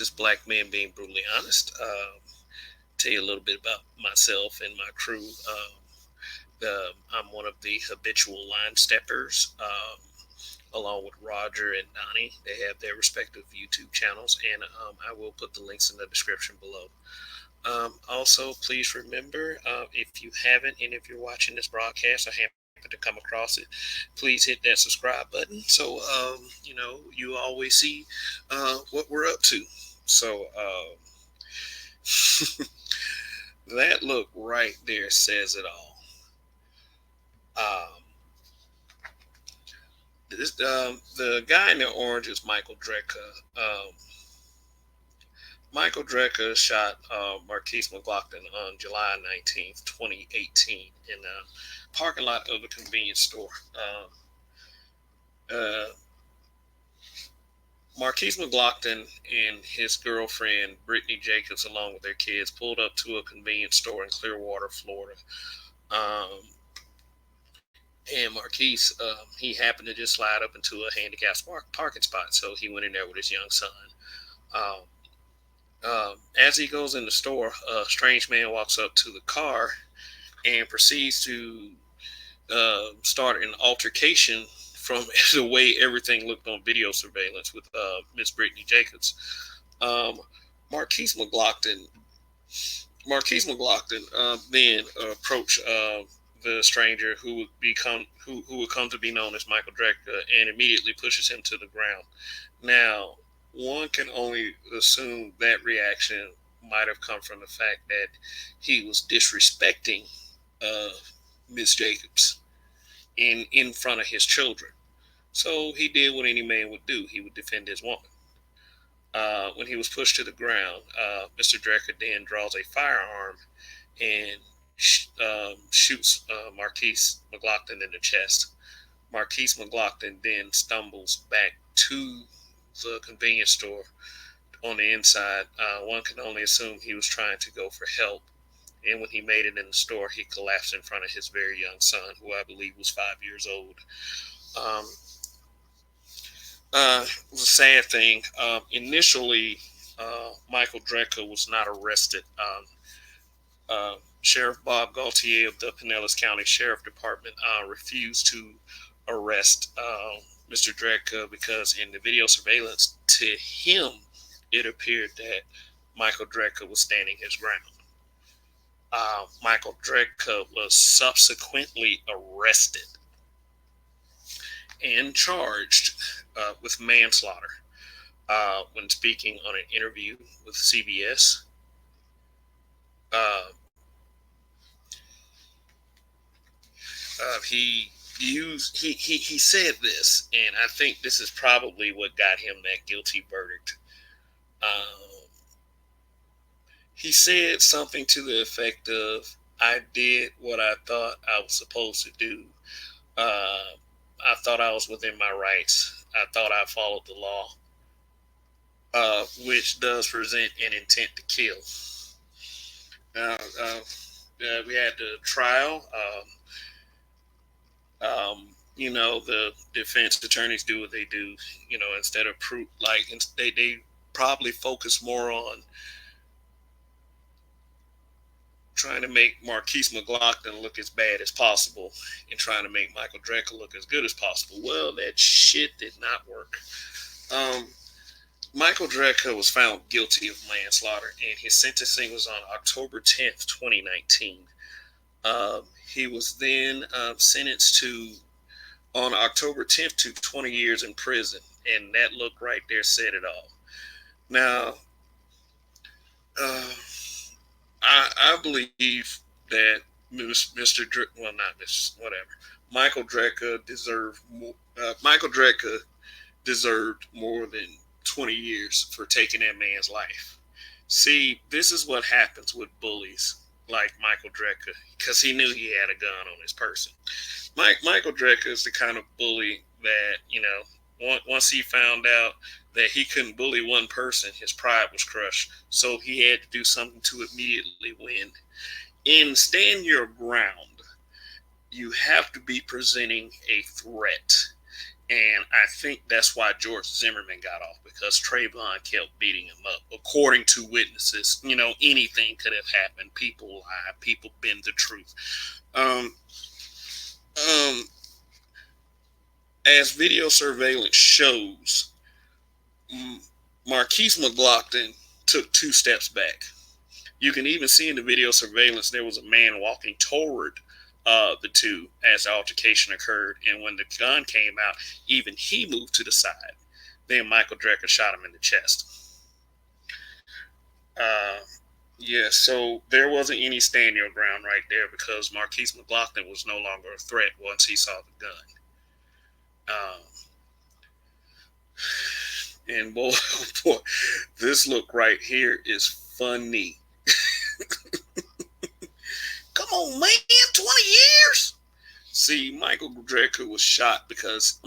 is Black Man Being Brutally Honest. Tell you a little bit about myself and my crew. I'm one of the habitual line steppers, along with Roger and Donnie. They have their respective YouTube channels, and I will put the links in the description below. Also, please remember, if you haven't, and if you're watching this broadcast or happen to come across it, please hit that subscribe button so you always see what we're up to. So that look right there says it all. Um, the guy in the orange is Michael Drejka. Michael Drejka shot Marquise McLaughlin on July 19th, 2018, in the parking lot of a convenience store. Uh, Marquise McLaughlin and his girlfriend, Brittany Jacobs, along with their kids, pulled up to a convenience store in Clearwater, Florida. Um, and Marquise, he happened to just slide up into a handicapped parking spot, so he went in there with his young son. Um, as he goes in the store, a strange man walks up to the car and proceeds to start an altercation from the way everything looked on video surveillance with Miss Brittany Jacobs. Um, Marquise McLaughlin, Marquise McLaughlin then approached the stranger who would come to be known as Michael Drejka, and immediately pushes him to the ground. Now, one can only assume that reaction might have come from the fact that he was disrespecting uh, Miss Jacobs in front of his children. So he did what any man would do. He would defend his woman. When he was pushed to the ground, Mr. Drecker then draws a firearm and shoots Marquise McLaughlin in the chest. Marquise McLaughlin then stumbles back to the convenience store on the inside. One can only assume he was trying to go for help. And when he made it in the store, he collapsed in front of his very young son, who I believe was 5 years old. Um, it was a sad thing. Initially, Michael Drejka was not arrested. Sheriff Bob Gaultier of the Pinellas County Sheriff Department refused to arrest Mr. Drejka because in the video surveillance, to him, it appeared that Michael Drejka was standing his ground. Michael Drejka was subsequently arrested and charged with manslaughter when speaking on an interview with CBS. Uh, he said this, and I think this is probably what got him that guilty verdict. Um, he said something to the effect of, "I did what I thought I was supposed to do. Uh, I thought I was within my rights. I thought I followed the law, which does present an intent to kill." Uh, uh, we had the trial. The defense attorneys do what they do. Instead of proof, like they probably focus more on trying to make Marquise McLaughlin look as bad as possible and trying to make Michael Drejka look as good as possible. Well, that shit did not work. Um, Michael Drejka was found guilty of manslaughter, and his sentencing was on October 10th, 2019. He was then sentenced to on October 10th to 20 years in prison, and that look right there said it all. Now, uh, I believe that Mr. Well, not this, whatever. Michael Drejka deserved more. Michael Drejka deserved more than 20 years for taking that man's life. See, this is what happens with bullies like Michael Drejka, because he knew he had a gun on his person. Michael Drejka is the kind of bully that, once he found out that he couldn't bully one person, his pride was crushed. So he had to do something to immediately win. In stand your ground, you have to be presenting a threat. And I think that's why George Zimmerman got off, because Trayvon kept beating him up. According to witnesses, anything could have happened. People lie, people bend the truth. Um, um, as video surveillance shows, Marquise McLaughlin took 2 steps back. You can even see in the video surveillance there was a man walking toward the two as the altercation occurred, and when the gun came out, even he moved to the side. Then Michael Drejka shot him in the chest. Uh, yeah, so there wasn't any stand your ground right there, because Marquise McLaughlin was no longer a threat once he saw the gun. Um, and boy, oh boy, this look right here is funny. Come on, man, 20 years. See, Michael Drejka was shot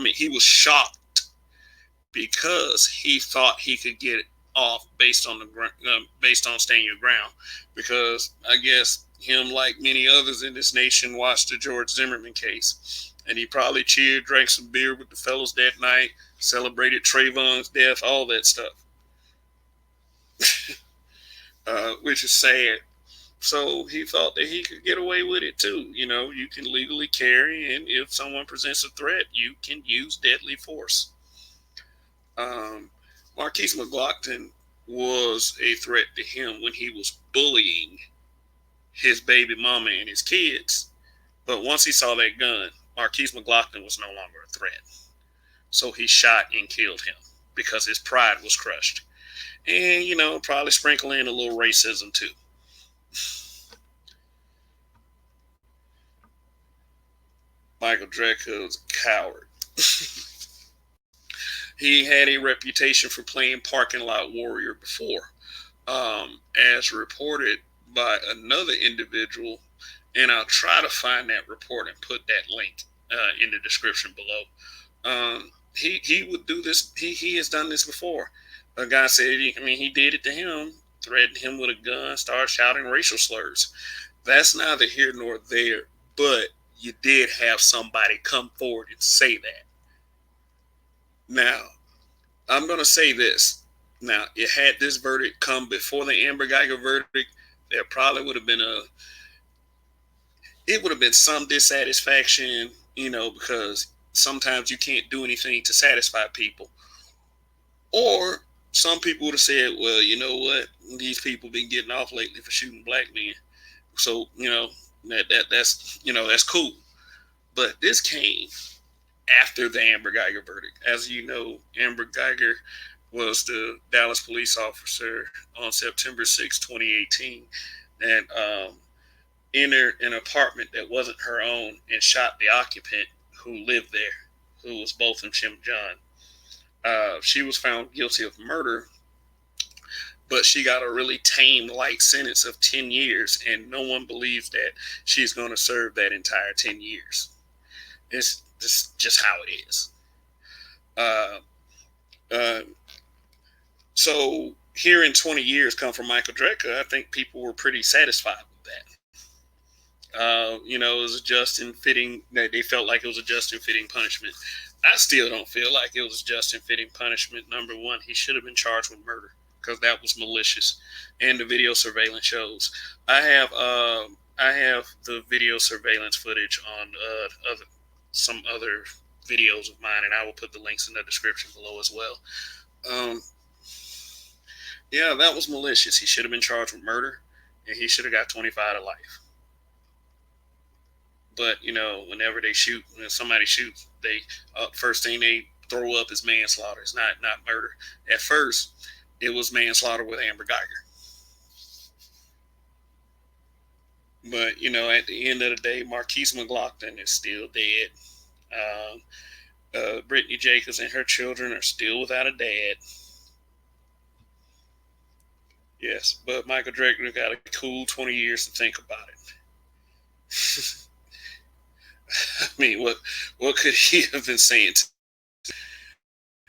he was shocked because he thought he could get it off based on based on stand your ground. Because I guess him, like many others in this nation, watched the George Zimmerman case, and he probably cheered, drank some beer with the fellows that night, celebrated Trayvon's death, all that stuff, which is sad. So he thought that he could get away with it too. You can legally carry, and if someone presents a threat, you can use deadly force. Um, Marquise McLaughlin was a threat to him when he was bullying his baby mama and his kids. But once he saw that gun, Marquise McLaughlin was no longer a threat. So he shot and killed him because his pride was crushed. And, probably sprinkle in a little racism too. Michael Drejka was a coward. He had a reputation for playing parking lot warrior before, as reported by another individual, and I'll try to find that report and put that link in the description below. He would do this. He has done this before. A guy said, he did it to him, threatened him with a gun, started shouting racial slurs. That's neither here nor there, but you did have somebody come forward and say that. Now, I'm going to say this. Now, had this verdict come before the Amber Geiger verdict, there probably would have been some dissatisfaction, because sometimes you can't do anything to satisfy people. Or some people would have said, well, you know what? These people been getting off lately for shooting black men. So, that's cool. But this came after the Amber Geiger verdict. As you know, Amber Geiger was the Dallas police officer on September 6, 2018, that entered an apartment that wasn't her own and shot the occupant who lived there, who was Botham Jim John. She was found guilty of murder, but she got a really tame, light sentence of 10 years, and no one believes that she's going to serve that entire 10 years. It's just how it is. Uh, uh, so hearing 20 years come from Michael Drejka, I think people were pretty satisfied with that. It was a just and fitting. They felt like it was a just and fitting punishment. I still don't feel like it was a just and fitting punishment. Number one, he should have been charged with murder because that was malicious, and the video surveillance shows. I have the video surveillance footage on some other videos of mine, and I will put the links in the description below as well. Yeah, that was malicious. He should have been charged with murder, and he should have got 25 to life. But whenever when somebody shoots, they first thing they throw up is manslaughter. It's not murder. At first, it was manslaughter with Amber Geiger. But at the end of the day, Marquise McLaughlin is still dead. Brittany Jacobs and her children are still without a dad. Yes, but Michael Drejka got a cool 20 years to think about it. I mean, what could he have been saying?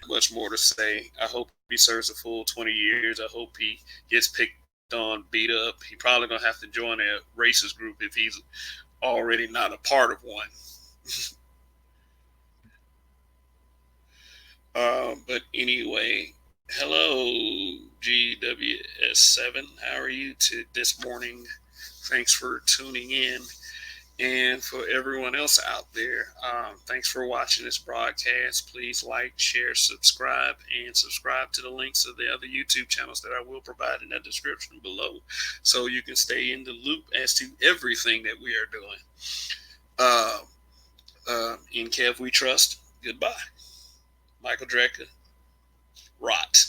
Much more to say. I hope he serves a full 20 years. I hope he gets picked on, beat up. He probably gonna have to join a racist group if he's already not a part of one. But anyway, hello, GWS7. How are you this morning? Thanks for tuning in. And for everyone else out there, thanks for watching this broadcast. Please like, share, subscribe, and subscribe to the links of the other YouTube channels that I will provide in the description below so you can stay in the loop as to everything that we are doing. Uh, in Kev We Trust, goodbye. Michael Drejka, rot.